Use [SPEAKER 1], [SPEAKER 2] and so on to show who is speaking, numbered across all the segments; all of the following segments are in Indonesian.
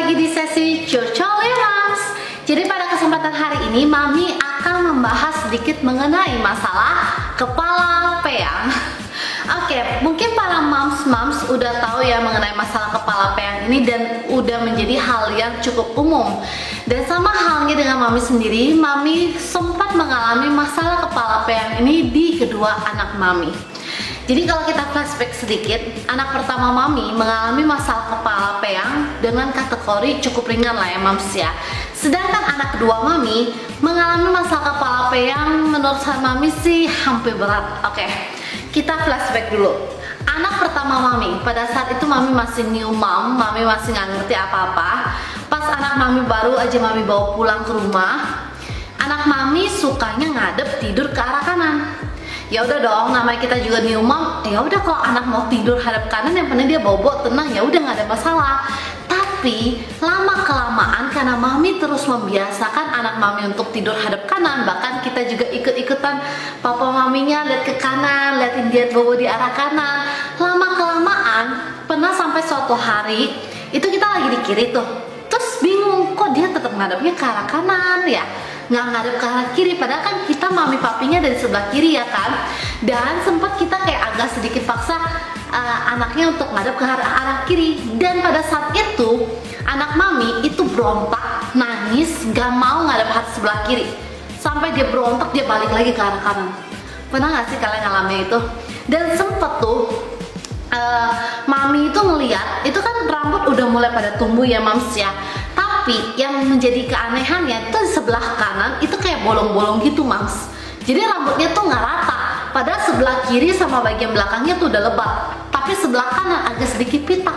[SPEAKER 1] lagi di sesi Curcol Moms. Jadi pada kesempatan hari ini Mami akan membahas sedikit mengenai masalah kepala peyang. Oke, mungkin para moms udah tahu ya mengenai masalah kepala peyang ini dan udah menjadi hal yang cukup umum. Dan sama halnya dengan Mami sendiri, Mami sempat mengalami masalah kepala peyang ini di kedua anak Mami. Jadi kalau kita flashback sedikit, anak pertama Mami mengalami masalah kepala peyang dengan kategori cukup ringan lah ya moms ya. Sedangkan anak kedua Mami mengalami masalah kepala peyang menurut Mami sih hampir berat. Oke, kita flashback dulu. Anak pertama Mami, pada saat itu Mami masih new mom, Mami masih nggak ngerti apa-apa. Pas anak Mami baru aja Mami bawa pulang ke rumah, anak Mami sukanya ngadep tidur ke arah kanan. Ya udah dong, namanya kita juga new mom, ya udah kalau anak mau tidur hadap kanan yang penting dia bobo tenang, ya udah nggak ada masalah. Tapi lama kelamaan karena Mami terus membiasakan anak Mami untuk tidur hadap kanan, bahkan kita juga ikut-ikutan papa Maminya lihat ke kanan, liatin dia bobo di arah kanan. Lama kelamaan pernah sampai suatu hari itu kita lagi di kiri tuh, terus bingung kok dia tetap ngadepnya ke arah kanan ya, nggak ngadep ke arah kiri, padahal kan kita mami papinya dari sebelah kiri ya kan. Dan sempat kita kayak agak sedikit paksa anaknya untuk ngadep ke arah kiri. Dan pada saat itu anak Mami itu berontak, nangis, gak mau ngadep sebelah kiri, sampai dia berontak dia balik lagi ke arah kanan. Pernah gak sih kalian ngalamin itu? Dan sempet tuh Mami itu ngeliat, itu kan rambut udah mulai pada tumbuh ya moms ya, tapi yang menjadi keanehannya itu di sebelah kanan itu kayak bolong-bolong gitu moms. Jadi rambutnya tuh nggak rata, padahal sebelah kiri sama bagian belakangnya tuh udah lebat, tapi sebelah kanan agak sedikit pitak.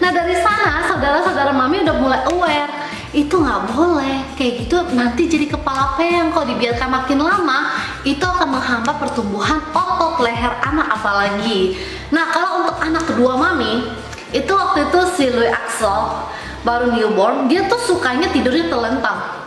[SPEAKER 1] Nah dari sana saudara-saudara Mami udah mulai aware, itu nggak boleh kayak gitu, nanti jadi kepala peyang. Kalau dibiarkan makin lama itu akan menghambat pertumbuhan otot leher anak apalagi. Nah kalau untuk anak kedua Mami itu waktu itu si Louis Axel baru newborn, dia tuh sukanya tidurnya telentang.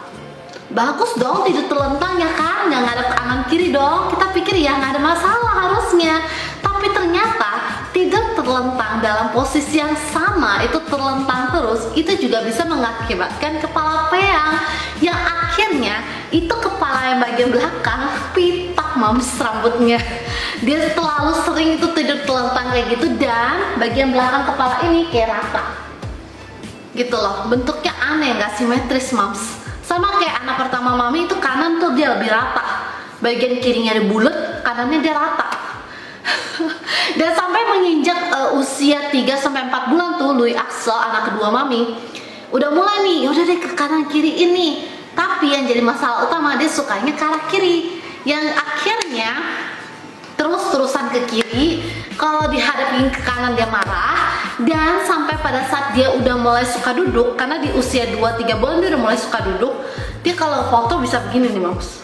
[SPEAKER 1] Bagus dong tidur telentang ya kan, nggak ngadep kanan kiri dong. Kita pikir ya nggak ada masalah harusnya, tapi ternyata tidur terlentang dalam posisi yang sama, itu terlentang terus, itu juga bisa mengakibatkan kepala peyang, yang akhirnya itu kepala yang bagian belakang pitak moms rambutnya. Dia terlalu sering itu tidur telentang kayak gitu, dan bagian belakang kepala ini kayak rata gitu loh, bentuknya aneh, nggak simetris moms. Sama kayak anak pertama Mami itu kanan tuh dia lebih rata, bagian kirinya dia bulat, kanannya dia rata. Dan sampai menginjak usia 3-4 bulan tuh Louis Axel anak kedua Mami udah mulai nih, udah deh ke kanan kiri ini. Tapi yang jadi masalah utama dia sukanya ke arah kiri, yang akhirnya terus-terusan ke kiri. Kalau dihadapin ke kanan dia marah. Dan sampai pada saat dia udah mulai suka duduk, karena di usia 2-3 bulan dia udah mulai suka duduk, dia kalau foto bisa begini nih moms,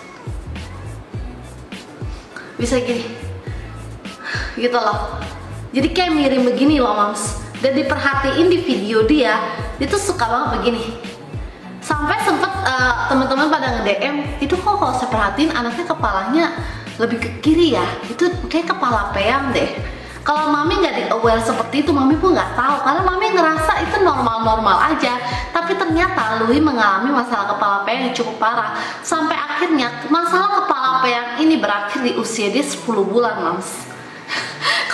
[SPEAKER 1] bisa gini gitu loh, jadi kayak miring begini loh moms. Dan diperhatiin di video dia tuh suka banget begini. Sampai sempet teman-teman pada nge-DM, itu kok kalau saya perhatiin anaknya kepalanya lebih ke kiri ya, itu kayak kepala peyang deh. Kalau Mami nggak di-aware seperti itu, Mami pun nggak tahu, karena Mami ngerasa itu normal-normal aja. Tapi ternyata Louis mengalami masalah kepala peyang yang cukup parah, sampai akhirnya masalah kepala peyang ini berakhir di usia dia 10 bulan moms.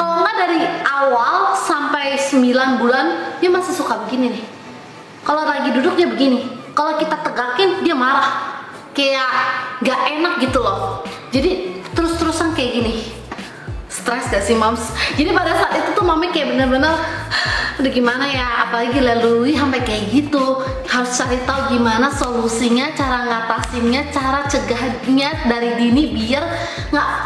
[SPEAKER 1] Kalau nggak dari awal sampai 9 bulan dia masih suka begini nih. Kalau lagi duduk dia begini, kalau kita tegakin dia marah, kayak nggak enak gitu loh. Jadi terus-terusan kayak gini. Stres gak sih moms? Jadi pada saat itu tuh Mami kayak bener-bener udah gimana ya, apalagi Louis sampai kayak gitu. Harus cari tahu gimana solusinya, cara ngatasinnya, cara cegahnya dari dini biar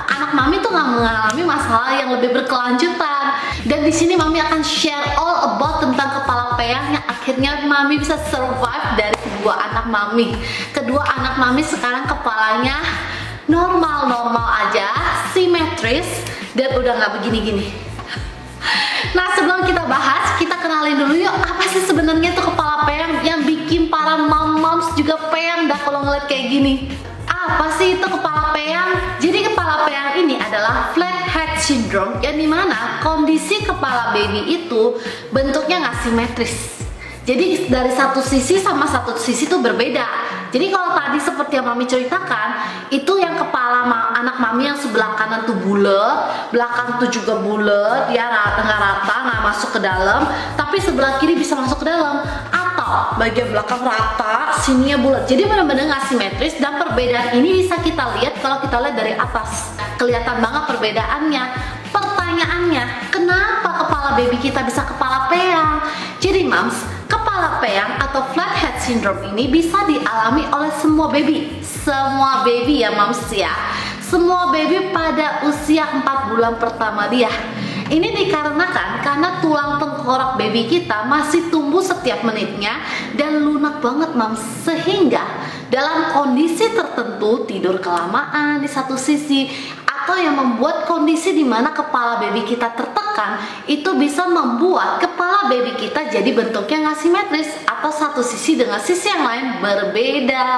[SPEAKER 1] anak Mami tuh nggak mengalami masalah yang lebih berkelanjutan. Dan di sini Mami akan share all about tentang kepala peyang yang akhirnya Mami bisa survive dari kedua anak Mami. Kedua anak Mami sekarang kepalanya normal-normal aja, simetris, dan udah nggak begini-gini. Nah sebelum kita bahas, kita kenalin dulu yuk, apa sih sebenarnya tuh kepala peyang yang bikin para moms juga peyang dah kalau ngeliat kayak gini. Apa sih itu kepala peyang? Jadi kepala peyang ini adalah flat head syndrome, yang dimana kondisi kepala baby itu bentuknya nggak simetris. Jadi dari satu sisi sama satu sisi itu berbeda. Jadi kalau tadi seperti yang Mami ceritakan, itu yang kepala anak Mami yang sebelah kanan tuh bulat, belakang tuh juga bulat, ya nggak rata, nggak masuk ke dalam. Tapi sebelah kiri bisa masuk ke dalam. Atau bagian belakang rata, sininya bulat. Jadi benar-benar nggak simetris. Dan perbedaan ini bisa kita lihat kalau kita lihat dari atas. Kelihatan banget perbedaannya. Pertanyaannya, kenapa kepala baby kita bisa kepala peyang? Jadi moms, kepala peyang atau flathead syndrome ini bisa dialami oleh semua baby. Semua baby ya moms ya. Semua baby pada usia 4 bulan pertama dia. Ini dikarenakan karena tulang tengkorak baby kita masih tumbuh setiap menitnya dan lunak banget moms, sehingga dalam kondisi tertentu tidur kelamaan di satu sisi atau yang membuat kondisi di mana kepala baby kita tertekan, itu bisa membuat kepala baby kita jadi bentuknya nggak simetris atau satu sisi dengan sisi yang lain berbeda.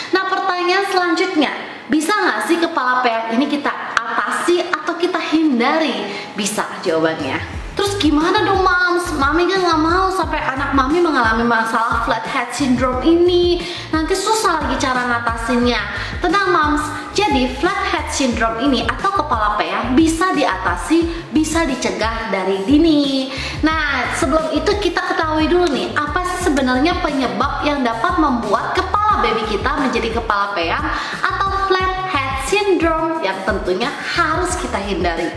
[SPEAKER 1] Nah, pertanyaan selanjutnya, bisa nggak sih kepala peyang ini kita atasi atau kita hindari? Bisa jawabannya. Terus gimana dong moms? Mami kan nggak mau sampai anak Mami mengalami masalah flathead syndrome ini. Nanti susah lagi cara ngatasinnya. Tenang moms, jadi flathead syndrome ini atau kepala peyang bisa diatasi, bisa dicegah dari dini. Nah, sebelum itu kita ketahui dulu nih, apa sih sebenarnya penyebab yang dapat membuat kepala baby kita menjadi kepala peyang atau flathead syndrome yang tentunya harus kita hindari.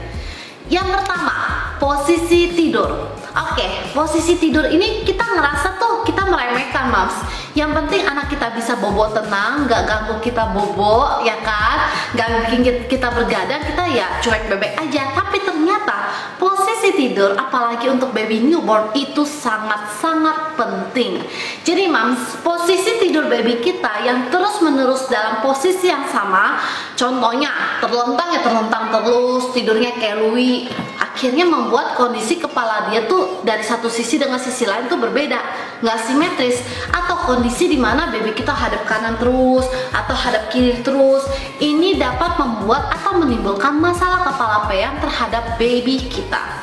[SPEAKER 1] Yang pertama, posisi tidur. Oke, posisi tidur ini kita ngerasa tuh kita meremehkan moms. Yang penting anak kita bisa bobo tenang, gak ganggu kita bobo, ya kan? Gak bikin kita bergadang, kita ya cuek bebek aja. Tapi ternyata posisi tidur, apalagi untuk baby newborn, itu sangat-sangat penting. Jadi moms, posisi tidur baby kita yang terus-menerus dalam posisi yang sama, contohnya terlentang ya terlentang terus, tidurnya kayak Louis, akhirnya membuat kondisi kepala dia tuh dari satu sisi dengan sisi lain tuh berbeda, nggak simetris. Atau kondisi dimana baby kita hadap kanan terus atau hadap kiri terus, ini dapat membuat atau menimbulkan masalah kepala peyang terhadap baby kita.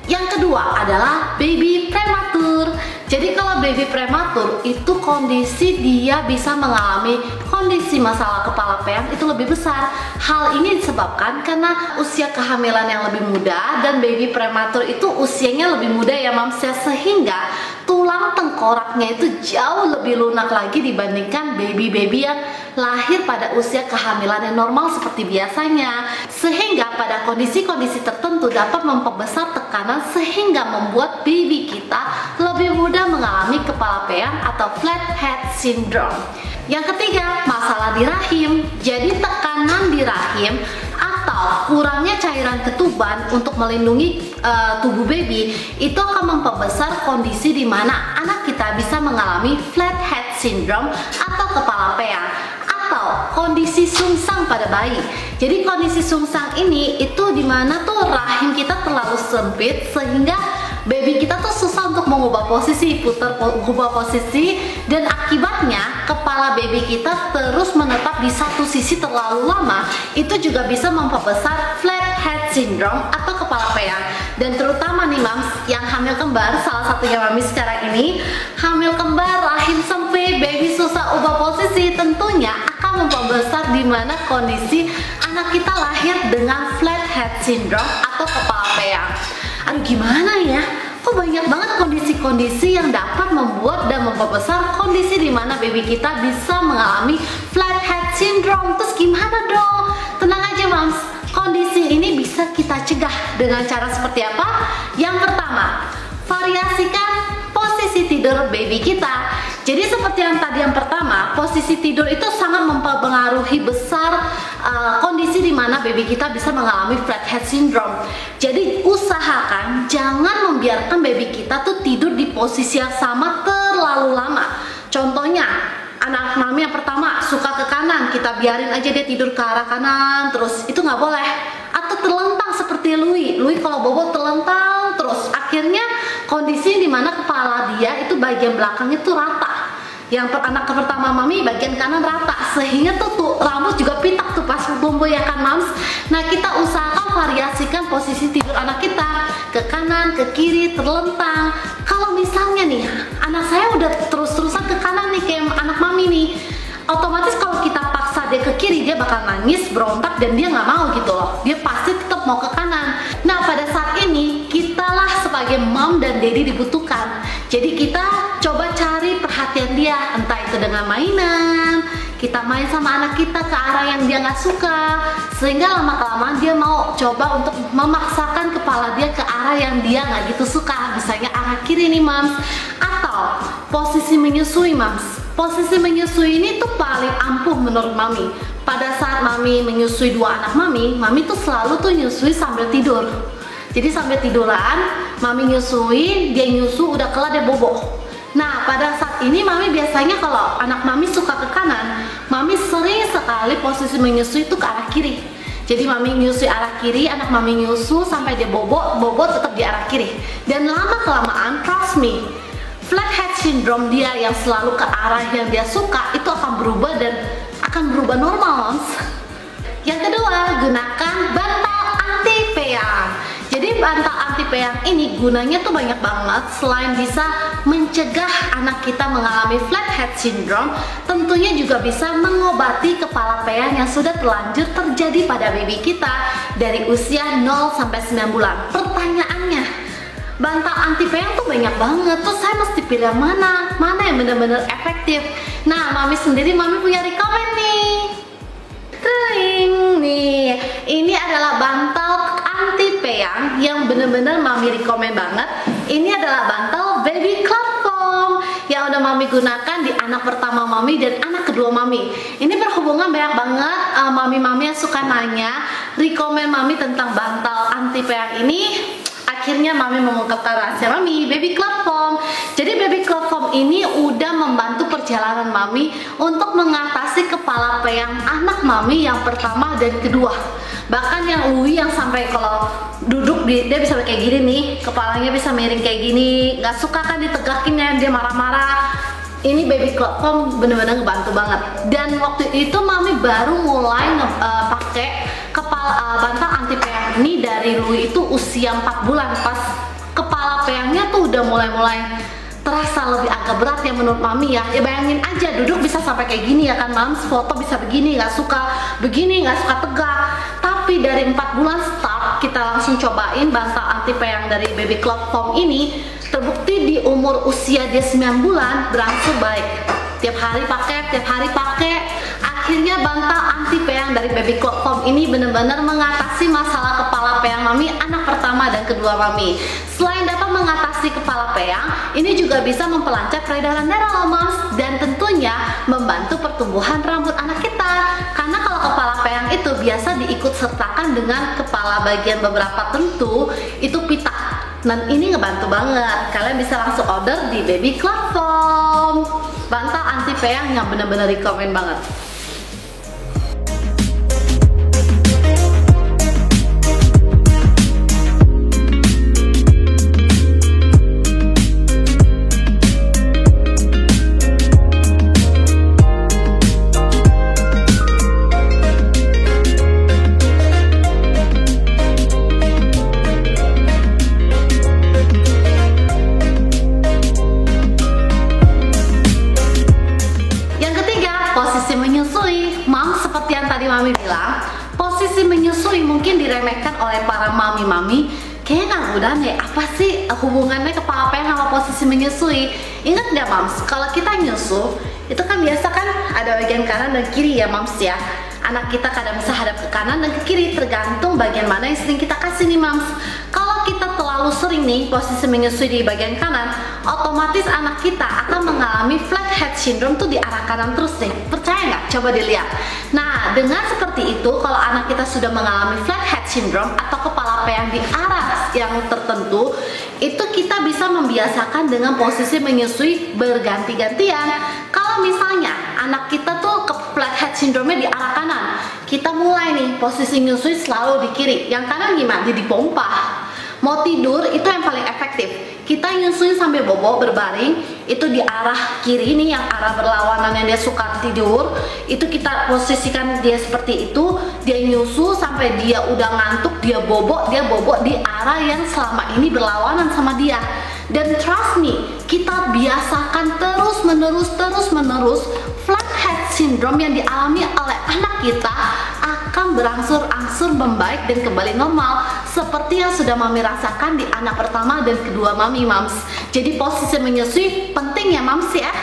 [SPEAKER 1] Yang kedua adalah baby prematur. Jadi kalau baby prematur itu kondisi dia bisa mengalami kondisi masalah kepala peyang itu lebih besar. Hal ini disebabkan karena usia kehamilan yang lebih muda dan baby prematur itu usianya lebih muda ya moms, sehingga tulang tengkoraknya itu jauh lebih lunak lagi dibandingkan baby-baby yang lahir pada usia kehamilan yang normal seperti biasanya, sehingga pada kondisi-kondisi tertentu dapat memperbesar tekanan sehingga membuat baby kita lebih mudah mengalami kepala peyang atau flathead syndrome. Yang ketiga, masalah di rahim. Jadi tekanan di rahim atau kurangnya cairan ketuban untuk melindungi tubuh baby itu akan memperbesar kondisi di mana anak kita bisa mengalami flathead syndrome atau kepala peyang atau kondisi sungsang pada bayi. Jadi kondisi sungsang ini itu dimana tuh rahim kita terlalu sempit sehingga baby kita tuh susah untuk mengubah posisi, mengubah posisi, dan akibatnya kepala baby kita terus menetap di satu sisi terlalu lama. Itu juga bisa memperbesar flathead syndrome atau kepala peyang. Dan terutama nih moms yang hamil kembar, salah satunya mami sekarang ini, hamil kembar, rahim sempit, baby susah ubah posisi, tentunya akan memperbesar di mana kondisi anak kita lahir dengan flathead syndrome atau kepala peyang. Aduh gimana ya, kok banyak banget kondisi-kondisi yang dapat membuat dan memperbesar kondisi di mana baby kita bisa mengalami flathead syndrome. Terus gimana dong? Tenang aja moms, kondisi ini bisa kita cegah dengan cara seperti apa? Yang pertama, variasikan posisi tidur baby kita. Jadi seperti yang tadi yang pertama, posisi tidur itu sangat mempengaruhi besar kondisi di mana baby kita bisa mengalami flathead syndrome. Jadi usahakan jangan membiarkan baby kita tuh tidur di posisi yang sama terlalu lama. Contohnya, anak mami yang pertama suka ke kanan, kita biarin aja dia tidur ke arah kanan terus, itu nggak boleh. Atau terlentang seperti Louis kalau bobo terlentang terus, akhirnya kondisi di mana kepala dia itu bagian belakangnya tuh rata. Yang anak pertama mami bagian kanan rata, sehingga tuh rambut juga pitak tuh pas tumbuh ya kan moms. Nah kita usahakan variasikan posisi tidur anak kita ke kanan, ke kiri, terlentang. Kalau misalnya nih anak nangis, berontak, dan dia nggak mau gitu loh. Dia pasti tetap mau ke kanan. Nah, pada saat ini kitalah sebagai mom dan daddy dibutuhkan. Jadi kita coba cari perhatian dia, entah itu dengan mainan, kita main sama anak kita ke arah yang dia nggak suka, sehingga lama-kelamaan dia mau coba untuk memaksakan kepala dia ke arah yang dia nggak gitu suka, misalnya arah kiri nih mams. Atau posisi menyusui mams. Posisi menyusui ini tuh paling ampuh menurut mami. Pada saat mami menyusui dua anak mami tuh selalu tuh nyusui sambil tidur. Jadi sambil tiduran, mami nyusui, dia nyusu, udah kelar dia bobo. Nah, pada saat ini mami biasanya kalau anak mami suka ke kanan, mami sering sekali posisi menyusui itu ke arah kiri. Jadi mami nyusui arah kiri, anak mami nyusu sampai dia bobo, bobo tetap di arah kiri. Dan lama-kelamaan, trust me, flathead syndrome dia yang selalu ke arah yang dia suka itu akan berubah dan akan berubah normal, moms. Yang kedua, gunakan bantal anti peyang. Jadi bantal anti peyang ini gunanya tuh banyak banget. Selain bisa mencegah anak kita mengalami flathead syndrome, tentunya juga bisa mengobati kepala peyang yang sudah terlanjur terjadi pada baby kita dari usia 0 sampai 9 bulan. Pertanyaannya, bantal anti peyang tuh banyak banget, terus saya mesti pilih yang mana yang benar-benar efektif. Nah, mami sendiri punya rekomen nih. Tring nih, ini adalah bantal anti peyang yang benar-benar mami rekomen banget. Ini adalah bantal baby club foam yang udah mami gunakan di anak pertama mami dan anak kedua mami. Ini berhubungan banyak banget mami-mami yang suka nanya rekomen mami tentang bantal anti peyang ini. Akhirnya mami mengungkapkan rahasia mami, baby club foam. Jadi baby club foam ini udah membantu perjalanan mami untuk mengatasi kepala peyang anak mami yang pertama dan kedua. Bahkan yang Uwi yang sampai kalau duduk dia bisa kayak gini nih, kepalanya bisa miring kayak gini, nggak suka kan ditegakin ya, dia marah-marah. Ini baby club foam bener-bener ngebantu banget. Dan waktu itu mami baru mulai pakai bantal anti peyang ini dari Louis itu usia 4 bulan. Pas kepala peyangnya tuh udah mulai terasa lebih agak berat ya menurut mami ya. Ya bayangin aja duduk bisa sampai kayak gini ya kan mams, foto bisa begini, nggak suka begini, nggak suka tegak. Tapi dari 4 bulan start kita langsung cobain bantal anti peyang dari baby club foam ini. Terbukti di umur usia dia 9 bulan berangsur baik. Tiap hari pakai. Akhirnya bantal anti peyang dari baby club foam ini benar-benar mengatasi masalah kepala peyang mami anak pertama dan kedua mami. Selain dapat mengatasi kepala peyang, ini juga bisa memperlancar peredaran darah loh moms, dan tentunya membantu pertumbuhan rambut anak kita. Karena kalau kepala peyang itu biasa diikut sertakan dengan kepala bagian beberapa tentu itu pita. Dan ini ngebantu banget. Kalian bisa langsung order di baby club foam. Bantal anti peyang yang benar-benar rekomen banget. Mami bilang, posisi menyusui mungkin diremehkan oleh para mami-mami. Kayaknya nggak mudah nih, apa sih hubungannya kepala peyang sama posisi menyusui? Ingat nggak mams, kalau kita nyusu, itu kan biasa kan ada bagian kanan dan kiri ya mams ya. Anak kita kadang bisa hadap ke kanan dan ke kiri, tergantung bagian mana yang sering kita kasih nih mams. Kalau kita terlalu sering nih posisi menyusui di bagian kanan, otomatis anak kita akan mengalami flathead syndrome tuh di arah kanan terus nih. Percaya nggak? Coba dilihat. Nah, dengan seperti itu, kalau anak kita sudah mengalami flathead syndrome atau kepala peyang di arah yang tertentu, itu kita bisa membiasakan dengan posisi menyusui berganti-gantian. Kalau misalnya anak kita tuh ke flathead syndrome-nya di arah kanan, kita mulai nih posisi nyusui selalu di kiri. Yang kanan gimana? Jadi pompa. Mau tidur itu yang paling efektif. Kita nyusuin sambil bobo berbaring, itu di arah kiri nih, yang arah berlawanan yang dia suka tidur. Itu kita posisikan dia seperti itu, dia nyusu sampai dia udah ngantuk, dia bobo di arah yang selama ini berlawanan sama dia. Dan trust me, kita biasakan terus menerus flathead syndrome yang dialami oleh anak kita akan berangsur-angsur membaik dan kembali normal seperti yang sudah Mami rasakan di anak pertama dan kedua Mami, Mams. Jadi posisi menyusui penting ya, Mams ya.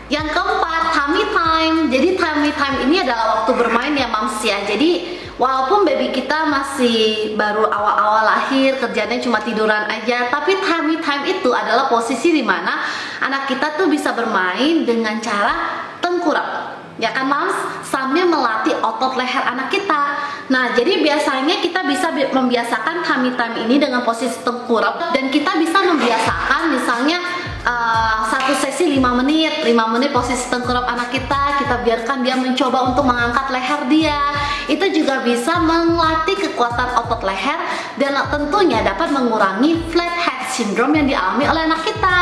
[SPEAKER 1] Yang keempat, tummy time. Jadi tummy time ini adalah waktu bermain ya, Mams ya. Jadi walaupun baby kita masih baru awal-awal lahir, kerjanya cuma tiduran aja, tapi tummy time itu adalah posisi dimana anak kita tuh bisa bermain dengan cara tengkurap, ya kan, Mams? Sambil melatih otot leher anak kita. Nah, jadi biasanya kita bisa membiasakan tummy time ini dengan posisi tengkurap, dan kita bisa membiasakan misalnya satu sesi 5 menit posisi tengkurap anak kita biarkan dia mencoba untuk mengangkat leher dia. Itu juga bisa melatih kekuatan otot leher dan tentunya dapat mengurangi flathead syndrome yang dialami oleh anak kita.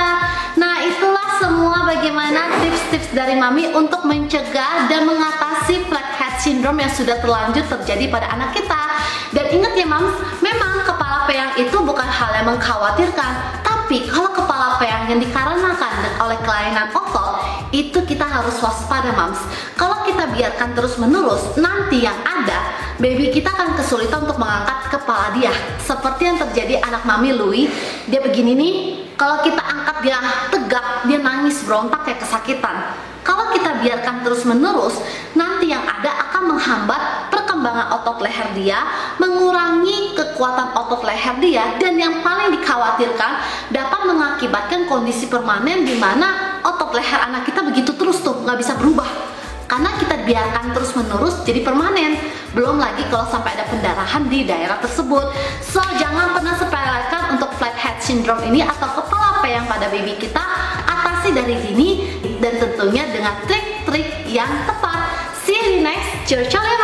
[SPEAKER 1] Nah, itulah semua bagaimana tips-tips dari Mami untuk mencegah dan mengatasi flathead syndrome yang sudah terlanjur terjadi pada anak kita. Dan ingat ya, Mams, memang kepala peyang itu bukan hal yang mengkhawatirkan. Tapi kalau kepala peyang yang dikarenakan oleh kelainan otot, itu kita harus waspada, Mams. Kalau kita biarkan terus-menerus, nanti yang ada baby kita akan kesulitan untuk mengangkat kepala dia. Seperti yang terjadi anak Mami Louis, dia begini nih. Kalau kita angkat dia tegak, dia nangis berontak kayak kesakitan. Kalau kita biarkan terus-menerus, nanti yang ada akan menghambat perkembangan otot leher dia, mengurangi kekuatan otot leher dia, dan yang paling dikhawatirkan dapat mengakibatkan kondisi permanen di mana otot leher anak kita begitu terus tuh, nggak bisa berubah. Karena kita biarkan terus-menerus jadi permanen. Belum lagi kalau sampai ada pendarahan di daerah tersebut. So, jangan pernah sepelekan untuk flathead syndrome ini atau kepala peyang pada baby kita. Atasi dari dini dan tentunya dengan trik-trik yang tepat. See you next. Ciao, ciao.